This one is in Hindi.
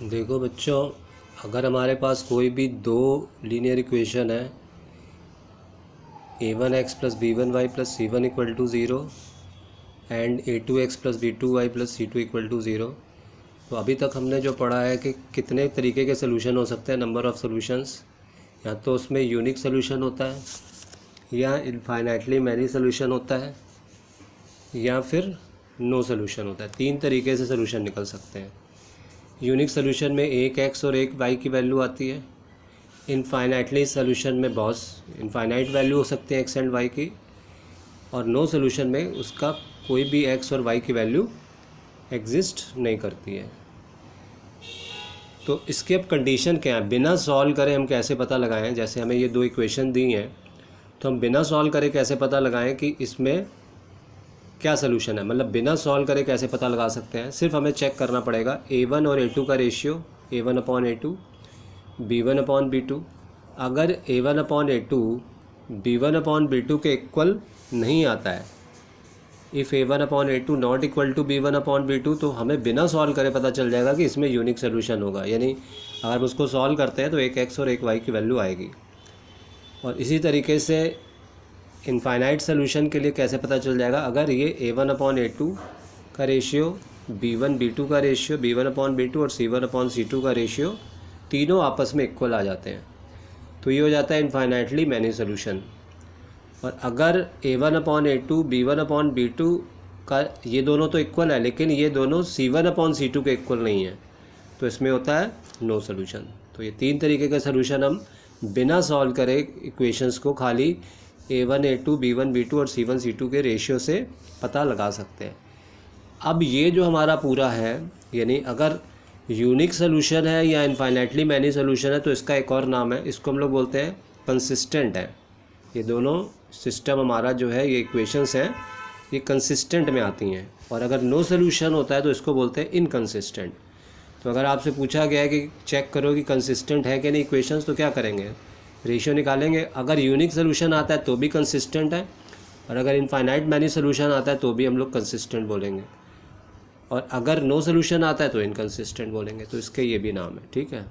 देखो बच्चों, अगर हमारे पास कोई भी दो लीनियर इक्वेशन है a1x plus b1y plus c1 equal to zero and a2x plus b2y plus c2 equal to zero, तो अभी तक हमने जो पढ़ा है कि कितने तरीके के सोल्यूशन हो सकते हैं, नंबर ऑफ़ सोल्यूशंस। या तो उसमें यूनिक सोल्यूशन होता है, या इनफाइनाइटली मैनी सोल्यूशन होता है, या फिर नो सोल्यूशन होता है। तीन तरीके से सोल्यूशन निकल सकते हैं। यूनिक सोल्यूशन में एक x और एक y की वैल्यू आती है। इनफाइनाइटली सोल्यूशन में बहुत इनफाइनाइट वैल्यू हो सकते हैं x एंड y की, और नो सोल्यूशन में उसका कोई भी x और y की वैल्यू एग्जिस्ट नहीं करती है। तो इसके अब कंडीशन क्या है, बिना सॉल्व करे हम कैसे पता लगाएं। जैसे हमें ये दो इक्वेशन दी हैं, तो हम बिना सॉल्व करे कैसे पता लगाएं कि इसमें क्या सोल्यूशन है। मतलब बिना सॉल्व करे कैसे पता लगा सकते हैं। सिर्फ हमें चेक करना पड़ेगा a1 और a2 का ratio, a1 upon a2, b1 upon b2। अगर a1 upon a2 b1 upon b2 के इक्वल नहीं आता है, if a1 upon a2 not equal to b1 upon b2, तो हमें बिना सॉल्व करे पता चल जाएगा कि इसमें यूनिक सोल्यूशन होगा। यानी अगर हम उसको सॉल्व करते हैं तो एक x और एक y की वैल्यू आएगी। और इसी तरीके से इनफाइनाइट सोल्यूशन के लिए कैसे पता चल जाएगा, अगर ये a1 अपॉन a2 का रेशियो, b1 b2 का रेशियो, b1 अपॉन b2 और c1 अपॉन c2 का रेशियो तीनों आपस में इक्वल आ जाते हैं, तो ये हो जाता है इनफाइनाइटली मैनी सोल्यूशन। और अगर a1 upon a2 b1 upon b2 का, ये दोनों तो इक्वल है लेकिन ये दोनों c1 अपॉन c2 के इक्वल नहीं है, तो इसमें होता है नो सोल्यूशन। तो ये तीन तरीके का सोल्यूशन हम बिना सॉल्व करे इक्वेशंस को खाली a1 a2 b1 b2 और c1 c2 के रेशियो से पता लगा सकते हैं। अब ये जो हमारा पूरा है, यानी अगर यूनिक सोल्यूशन है या इनफाइनाइटली मैनी सोल्यूशन है, तो इसका एक और नाम है, इसको हम लोग बोलते हैं कंसिस्टेंट है। ये दोनों सिस्टम हमारा जो है, ये इक्वेशंस हैं, ये कंसिस्टेंट में आती हैं। और अगर नो सोल्यूशन होता है तो इसको बोलते हैं इनकंसिस्टेंट। तो अगर आपसे पूछा गया है कि चेक करो कि कंसिस्टेंट है कि नहीं इक्वेशंस, तो क्या करेंगे, रेशियो निकालेंगे। अगर यूनिक सोल्यूशन आता है तो भी कंसिस्टेंट है, और अगर इनफाइनाइट मैनी सोल्यूशन आता है तो भी हम लोग कंसिस्टेंट बोलेंगे, और अगर नो सोल्यूशन आता है तो इनकंसिस्टेंट बोलेंगे। तो इसके ये भी नाम है, ठीक है।